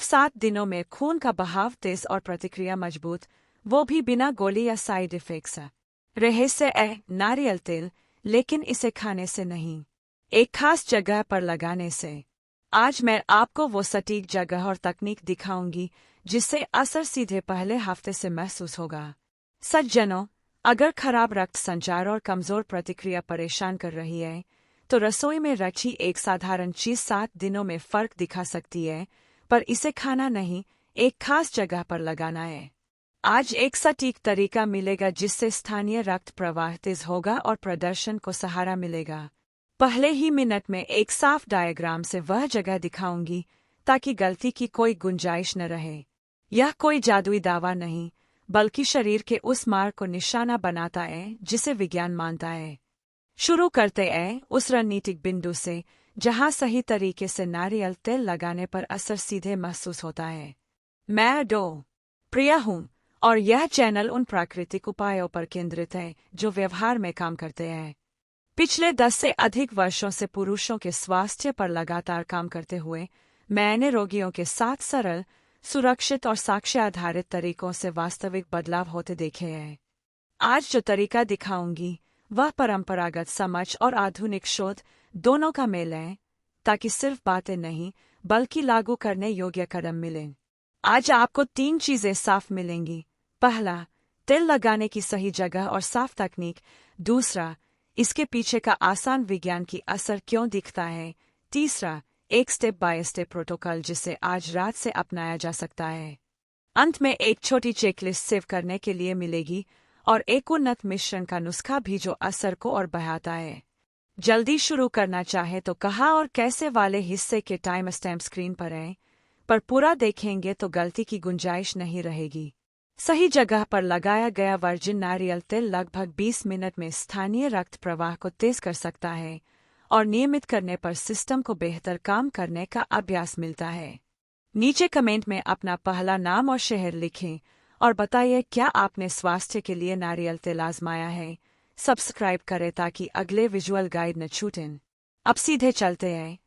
सिर्फ 7 दिनों में खून का बहाव तेज और प्रतिक्रिया मजबूत, वो भी बिना गोली या साइड इफेक्ट्स। रहस्य है नारियल तेल, लेकिन इसे खाने से नहीं, एक खास जगह पर लगाने से। आज मैं आपको वो सटीक जगह और तकनीक दिखाऊंगी जिससे असर सीधे पहले हफ्ते से महसूस होगा। सज्जनों, अगर खराब रक्त संचार और कमजोर प्रतिक्रिया परेशान कर रही है, तो रसोई में रची एक साधारण चीज 7 दिनों में फर्क दिखा सकती है, पर इसे खाना नहीं, एक खास जगह पर लगाना है। आज एक सटीक तरीका मिलेगा जिससे स्थानीय रक्त प्रवाह तेज होगा और प्रदर्शन को सहारा मिलेगा। पहले ही मिनट में एक साफ डायग्राम से वह जगह दिखाऊंगी ताकि गलती की कोई गुंजाइश न रहे। यह कोई जादुई दावा नहीं, बल्कि शरीर के उस मार्ग को निशाना बनाता है जिसे विज्ञान मानता है। शुरू करते हैं उस रणनीतिक बिंदु से जहां सही तरीके से नारियल तेल लगाने पर असर सीधे महसूस होता है। मैं डॉ. प्रिया हूं और यह चैनल उन प्राकृतिक उपायों पर केंद्रित है जो व्यवहार में काम करते हैं। पिछले 10 से अधिक वर्षों से पुरुषों के स्वास्थ्य पर लगातार काम करते हुए मैंने रोगियों के साथ सरल, सुरक्षित और साक्ष्य आधारित तरीकों से वास्तविक बदलाव होते देखे हैं। आज जो तरीका दिखाऊंगी वह परंपरागत समझ और आधुनिक शोध दोनों का मेल है, ताकि सिर्फ बातें नहीं बल्कि लागू करने योग्य कदम मिलें। आज आपको 3 चीजें साफ मिलेंगी। पहला, तेल लगाने की सही जगह और साफ तकनीक। दूसरा, इसके पीछे का आसान विज्ञान की असर क्यों दिखता है। तीसरा, एक स्टेप बाय स्टेप प्रोटोकॉल जिसे आज रात से अपनाया जा सकता है। अंत में एक छोटी चेकलिस्ट सेव करने के लिए मिलेगी और एक उन्नत मिश्रण का नुस्खा भी जो असर को और बढ़ाता है। जल्दी शुरू करना चाहे तो कहाँ और कैसे वाले हिस्से के टाइम स्टैम्प स्क्रीन पर है, पर पूरा देखेंगे तो गलती की गुंजाइश नहीं रहेगी। सही जगह पर लगाया गया वर्जिन नारियल तेल लगभग 20 मिनट में स्थानीय रक्त प्रवाह को तेज कर सकता है और नियमित करने पर सिस्टम को बेहतर काम करने का अभ्यास मिलता है। नीचे कमेंट में अपना पहला नाम और शहर लिखें और बताइए क्या आपने स्वास्थ्य के लिए नारियल तेल आजमाया है। सब्सक्राइब करें ताकि अगले विजुअल गाइड न छूटें। अब सीधे चलते हैं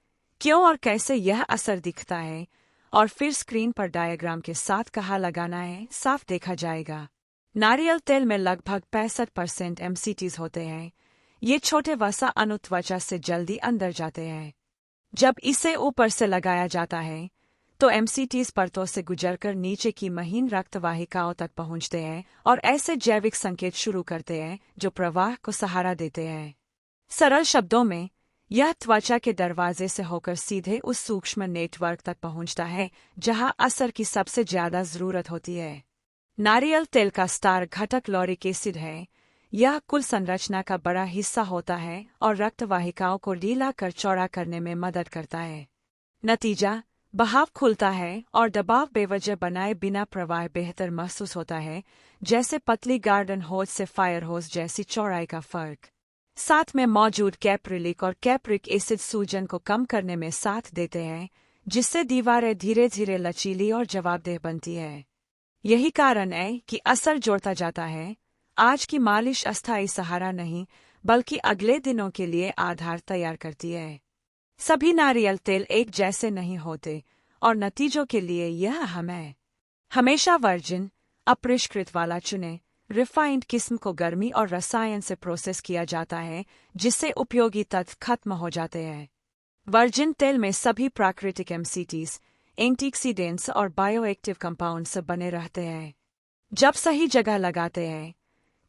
क्यों और कैसे यह असर दिखता है, और फिर स्क्रीन पर डायग्राम के साथ कहाँ लगाना है साफ देखा जाएगा। नारियल तेल में लगभग 65% MCTs होते हैं। ये छोटे वसा अणु त्वचा से जल्दी अंदर जाते हैं। जब इसे ऊपर से लगाया जाता है तो MCTs परतों से गुजरकर नीचे की महीन रक्तवाहिकाओं तक पहुंचते हैं और ऐसे जैविक संकेत शुरू करते हैं जो प्रवाह को सहारा देते हैं। सरल शब्दों में, यह त्वचा के दरवाजे से होकर सीधे उस सूक्ष्म नेटवर्क तक पहुंचता है जहां असर की सबसे ज्यादा जरूरत होती है। नारियल तेल का स्टार घटक लॉरिक एसिड है। यह कुल संरचना का बड़ा हिस्सा होता है और रक्तवाहिकाओं को ढीला कर चौड़ा करने में मदद करता है। नतीजा, बहाव खुलता है और दबाव बेवजह बनाए बिना प्रवाह बेहतर महसूस होता है, जैसे पतली गार्डन होज से फायर होज जैसी चौड़ाई का फर्क। साथ में मौजूद कैप्रिलिक और कैप्रिक एसिड सूजन को कम करने में साथ देते हैं, जिससे दीवारें धीरे धीरे लचीली और जवाबदेह बनती है। यही कारण है कि असर जोड़ता जाता है। आज की मालिश अस्थायी सहारा नहीं बल्कि अगले दिनों के लिए आधार तैयार करती है। सभी नारियल तेल एक जैसे नहीं होते और नतीजों के लिए यह अहम है। हमेशा वर्जिन, अपरिष्कृत वाला चुनें। रिफाइंड किस्म को गर्मी और रसायन से प्रोसेस किया जाता है जिससे उपयोगी तत्व खत्म हो जाते हैं। वर्जिन तेल में सभी प्राकृतिक MCTs, एंटीऑक्सीडेंट्स और बायोएक्टिव कंपाउंड से बने रहते हैं। जब सही जगह लगाते हैं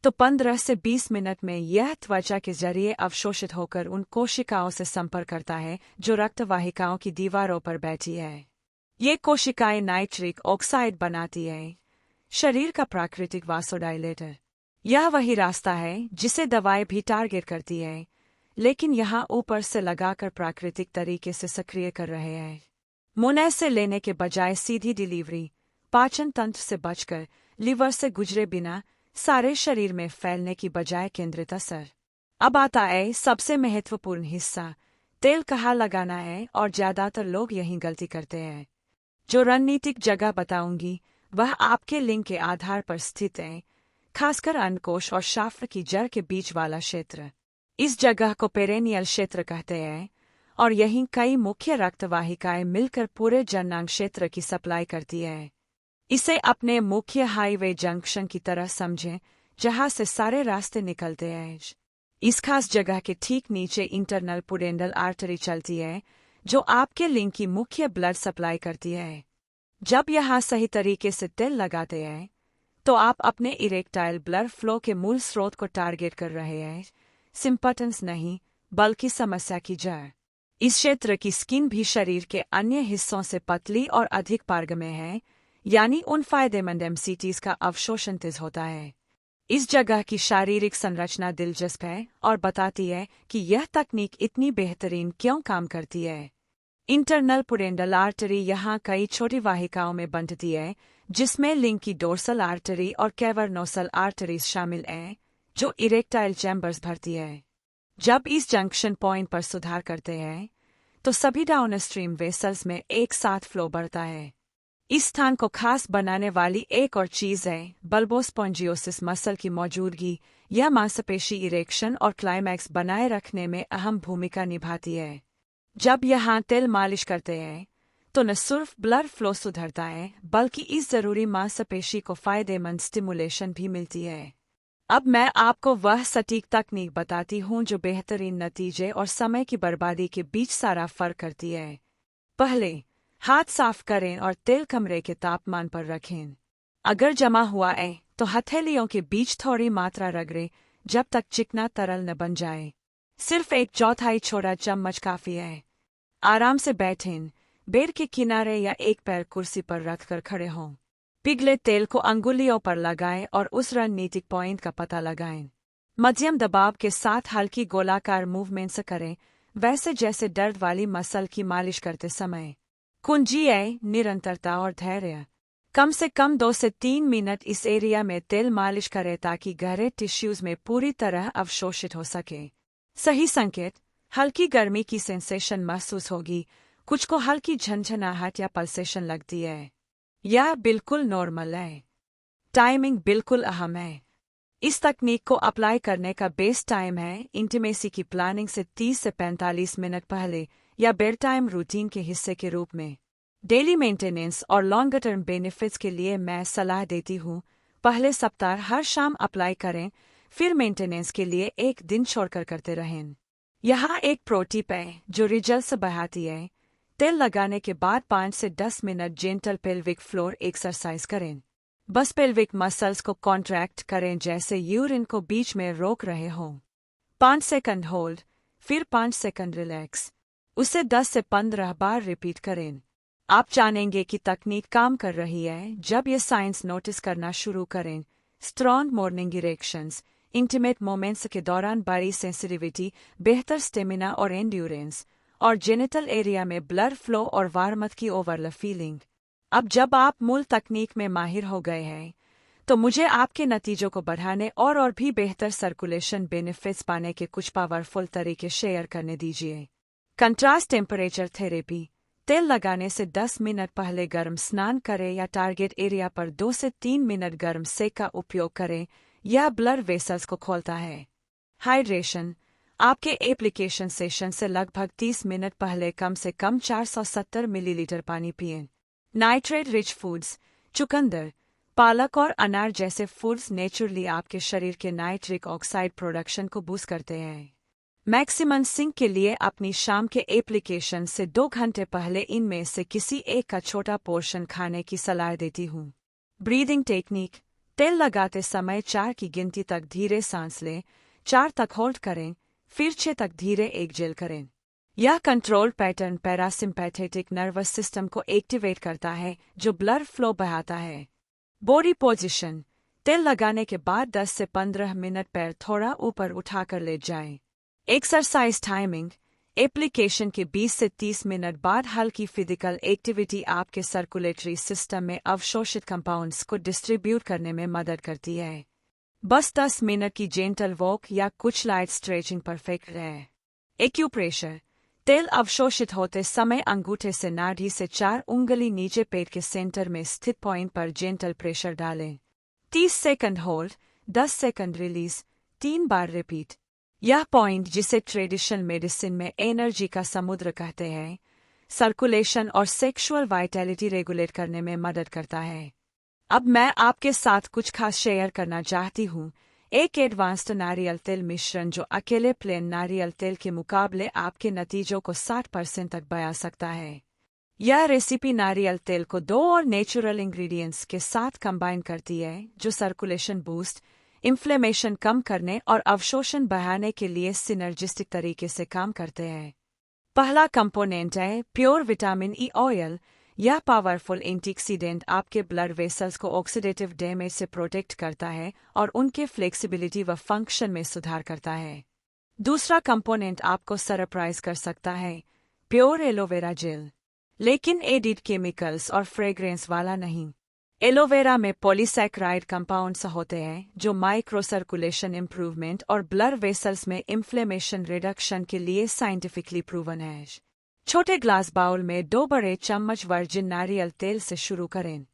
तो 15 से 20 मिनट में यह त्वचा के जरिए अवशोषित होकर उन कोशिकाओं से संपर्क करता है जो रक्तवाहिकाओं की दीवारों पर बैठी है। ये कोशिकाएं नाइट्रिक ऑक्साइड बनाती हैं, शरीर का प्राकृतिक वासोडाइलेटर। यह वही रास्ता है जिसे दवाएं भी टारगेट करती है, लेकिन यहाँ ऊपर से लगाकर प्राकृतिक तरीके से सक्रिय कर रहे हैं। मुंह से लेने के बजाय सीधी डिलीवरी, पाचन तंत्र से बचकर लीवर से गुजरे बिना सारे शरीर में फैलने की बजाय केंद्रित असर। अब आता है सबसे महत्वपूर्ण हिस्सा, तेल कहाँ लगाना है, और ज्यादातर लोग यही गलती करते हैं। जो रणनीतिक जगह बताऊंगी वह आपके लिंग के आधार पर स्थित है, खासकर अंडकोश और शाफ्ट की जड़ के बीच वाला क्षेत्र। इस जगह को पेरेनियल क्षेत्र कहते हैं और यहीं कई मुख्य रक्तवाहिकाएं मिलकर पूरे जननांग क्षेत्र की सप्लाई करती है। इसे अपने मुख्य हाईवे जंक्शन की तरह समझें, जहां से सारे रास्ते निकलते हैं। इस खास जगह के ठीक नीचे इंटरनल पुडेंडल आर्टरी चलती है, जो आपके लिंग की मुख्य ब्लड सप्लाई करती है। जब यहाँ सही तरीके से तेल लगाते हैं, तो आप अपने इरेक्टाइल ब्लड फ्लो के मूल स्रोत को टारगेट कर रहे हैं, सिम्पटम्स नहीं, बल्कि समस्या की जड़। इस क्षेत्र की स्किन भी शरीर के अन्य हिस्सों से पतली और अधिक पारगम्य है, यानी उन फायदेमंद एमसीटीज का अवशोषण तेज होता है। इस जगह की शारीरिक संरचना दिलचस्प है और बताती है कि यह तकनीक इतनी बेहतरीन क्यों काम करती है। इंटरनल पुडेंडल आर्टरी यहाँ कई छोटी वाहिकाओं में बंटती है, जिसमें लिंग की डोर्सल आर्टरी और कैवर्नोसल आर्टरीज शामिल हैं, जो इरेक्टाइल चैम्बर्स भरती है। जब इस जंक्शन पॉइंट पर सुधार करते हैं, तो सभी डाउनस्ट्रीम वेसल्स में एक साथ फ्लो बढ़ता है। इस स्थान को खास बनाने वाली एक और चीज़ है बल्बोस्पॉन्जियोसिस मसल की मौजूदगी। यह मांसपेशी इरेक्शन और क्लाइमैक्स बनाए रखने में अहम भूमिका निभाती है। जब यहाँ तेल मालिश करते हैं, तो न सिर्फ ब्लड फ्लो सुधरता है, बल्कि इस जरूरी मांसपेशी को फायदेमंद स्टिमुलेशन भी मिलती है। अब मैं आपको वह सटीक तकनीक बताती हूँ जो बेहतरीन नतीजे और समय की बर्बादी के बीच सारा फर्क करती है। पहले, हाथ साफ करें और तेल कमरे के तापमान पर रखें। अगर जमा हुआ है, तो हथेलियों के बीच थोड़ी मात्रा रगड़ें जब तक चिकना तरल न बन जाए। सिर्फ 1/4 छोटा चम्मच काफी है। आराम से बैठें, बेड के किनारे या एक पैर कुर्सी पर रखकर खड़े हों। पिघले तेल को अंगुलियों पर लगाएं और उस रणनीतिक पॉइंट का पता लगाएं। मध्यम दबाव के साथ हल्की गोलाकार मूवमेंट्स करें, वैसे जैसे दर्द वाली मसल की मालिश करते समय। कुंजी है निरंतरता और धैर्य। कम से कम 2 से 3 मिनट इस एरिया में तेल मालिश करें ताकि गहरे टिश्यूज में पूरी तरह अवशोषित हो सके। सही संकेत, हल्की गर्मी की सेंसेशन महसूस होगी, कुछ को हल्की झंझनाहट या पल्सेशन लगती है। यह बिल्कुल नॉर्मल है। टाइमिंग बिल्कुल अहम है। इस तकनीक को अप्लाई करने का बेस्ट टाइम है इंटीमेसी की प्लानिंग से 30 से 45 मिनट पहले, या बेड टाइम रूटीन के हिस्से के रूप में। डेली मेंटेनेंस और लॉन्गर टर्म बेनिफिट्स के लिए मैं सलाह देती हूँ, पहले सप्ताह हर शाम अप्लाई करें, फिर मेंटेनेंस के लिए एक दिन छोड़कर करते रहें। यहाँ एक प्रो टिप है जो रिजल्ट बढ़ाती है। तेल लगाने के बाद 5 से 10 minute gentle pelvic floor exercise करें। बस पेल्विक मसल्स को कॉन्ट्रैक्ट करें जैसे यूरिन को बीच में रोक रहे हों। 5 सेकंड होल्ड, फिर 5 सेकंड रिलैक्स। उसे 10 से 15 बार रिपीट करें। आप जानेंगे कि तकनीक काम कर रही है जब ये साइंस नोटिस करना शुरू करें। Strong morning erections, intimate moments के दौरान बड़ी सेंसिटिविटी, बेहतर स्टेमिना और एंड्योरेंस, और जेनिटल एरिया में ब्लड फ्लो और वार्मथ की ओवरल फीलिंग। अब जब आप मूल तकनीक में माहिर हो गए हैं, तो मुझे आपके नतीजों को बढ़ाने और भी बेहतर सर्कुलेशन बेनिफिट्स पाने के कुछ पावरफुल तरीके शेयर करने दीजिए। Contrast temperature therapy. तेल लगाने से 10 मिनट पहले गर्म स्नान करें या टारगेट एरिया पर 2 से 3 मिनट गर्म सेक का उपयोग करें। यह ब्लड वेसल्स को खोलता है। हाइड्रेशन। आपके एप्लीकेशन सेशन से लगभग 30 मिनट पहले कम से कम 470 मिलीलीटर पानी पिएं। नाइट्रेट रिच फूड्स, चुकंदर, पालक और अनार जैसे फूड्स नेचुरली आपके शरीर के नाइट्रिक ऑक्साइड प्रोडक्शन को बूस्ट करते हैं। मैक्सिमम सिंक के लिए अपनी शाम के एप्लीकेशन से 2 घंटे पहले इनमें से किसी एक का छोटा पोर्शन खाने की सलाह देती हूँ। Breathing technique. तेल लगाते समय 4 की गिनती तक धीरे सांस लें, 4 तक होल्ड करें, फिर 6 तक धीरे एक्सहेल करें। यह control pattern parasympathetic nervous system को एक्टिवेट करता है, जो ब्लड फ्लो बढ़ाता है। Body position. तेल लगाने के बाद 10 से 15 मिनट पैर थोड़ा ऊपर उठाकर ले जाएं। Exercise timing. एप्लीकेशन के 20 से 30 मिनट बाद हल्की फिजिकल एक्टिविटी आपके सर्कुलेटरी सिस्टम में अवशोषित कंपाउंड्स को डिस्ट्रीब्यूट करने में मदद करती है। बस 10 मिनट की जेंटल वॉक या कुछ लाइट स्ट्रेचिंग परफेक्ट है। एक्यूप्रेशर। तेल अवशोषित होते समय अंगूठे से नाभि से 4 उंगली नीचे पेट के सेंटर में स्थित पॉइंट पर जेंटल प्रेशर डालें। 30 सेकंड होल्ड, 10 सेकंड रिलीज, 3 बार रिपीट। यह पॉइंट, जिसे ट्रेडिशनल मेडिसिन में एनर्जी का समुद्र कहते हैं, सर्कुलेशन और सेक्सुअल वाइटैलिटी रेगुलेट करने में मदद करता है। अब मैं आपके साथ कुछ खास शेयर करना चाहती हूँ। एक एडवांस्ड नारियल तेल मिश्रण जो अकेले प्लेन नारियल तेल के मुकाबले आपके नतीजों को 60% तक बढ़ा सकता है। यह रेसिपी नारियल तेल को 2 और नेचुरल इंग्रेडिएंट्स के साथ कंबाइन करती है, जो सर्कुलेशन बूस्ट, इन्फ्लेमेशन कम करने और अवशोषण बढ़ाने के लिए सिनर्जिस्टिक तरीके से काम करते हैं। पहला कंपोनेंट है प्योर विटामिन ई ऑयल। यह पावरफुल एंटीऑक्सीडेंट आपके ब्लड वेसल्स को ऑक्सीडेटिव डैमेज से प्रोटेक्ट करता है और उनके फ्लेक्सिबिलिटी व फंक्शन में सुधार करता है। दूसरा कंपोनेंट आपको सरप्राइज कर सकता है, प्योर एलोवेरा जेल, लेकिन एडिड केमिकल्स और फ्रेग्रेंस वाला नहीं। एलोवेरा में पॉलीसैकेराइड कंपाउंड्स होते हैं जो माइक्रो सर्कुलेशन इम्प्रूवमेंट और ब्लड वेसल्स में इन्फ्लेमेशन रिडक्शन के लिए साइंटिफिकली प्रूवन है। छोटे ग्लास बाउल में 2 बड़े चम्मच वर्जिन नारियल तेल से शुरू करें।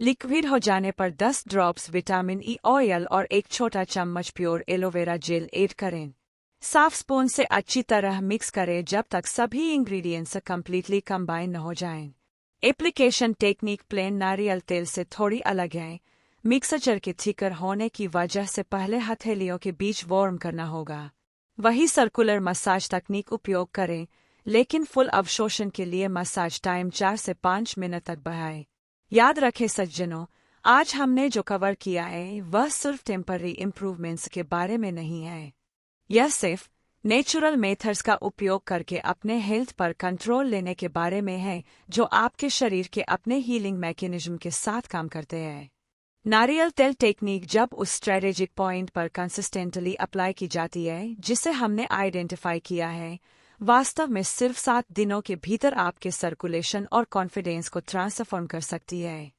लिक्विड हो जाने पर 10 ड्रॉप्स विटामिन ई ऑयल और 1 छोटा चम्मच प्योर एलोवेरा जेल ऐड करें। साफ स्पून से अच्छी तरह मिक्स करें जब तक सभी इंग्रेडिएंट्स कंप्लीटली कंबाइन न हो जाएं। एप्लीकेशन टेक्निक प्लेन नारियल तेल से थोड़ी अलग है। मिक्सचर के थिकर होने की वजह से पहले हथेलियों के बीच वार्म करना होगा। वही सर्कुलर मसाज तकनीक उपयोग करें, लेकिन फुल अवशोषण के लिए मसाज टाइम 4 से 5 मिनट तक बढ़ाएं। याद रखें सज्जनों, आज हमने जो कवर किया है वह सिर्फ टेम्पररी इम्प्रूवमेंट्स के बारे में नहीं है। यह सिर्फ नेचुरल मेथड्स का उपयोग करके अपने हेल्थ पर कंट्रोल लेने के बारे में है, जो आपके शरीर के अपने हीलिंग मैकेनिज्म के साथ काम करते हैं। नारियल तेल टेक्निक जब उस स्ट्रेटेजिक पॉइंट पर कंसिस्टेंटली अप्लाई की जाती है जिसे हमने आइडेंटिफाई किया है, वास्तव में सिर्फ 7 दिनों के भीतर आपके सर्कुलेशन और कॉन्फिडेंस को ट्रांसफॉर्म कर सकती है।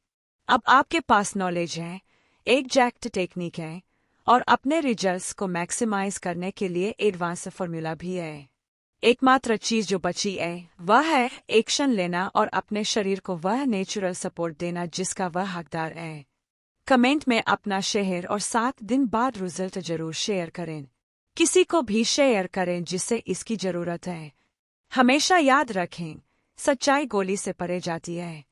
अब आपके पास नॉलेज है, एग्जैक्ट टेक्निक है और अपने रिजल्ट्स को मैक्सिमाइज करने के लिए एडवांस फॉर्मूला भी है। एकमात्र चीज जो बची है वह है एक्शन लेना और अपने शरीर को वह नेचुरल सपोर्ट देना जिसका वह हकदार है। कमेंट में अपना शहर और 7 दिन बाद रिजल्ट जरूर शेयर करें। किसी को भी शेयर करें जिसे इसकी जरूरत है। हमेशा याद रखें, सच्चाई गोली से परे जाती है।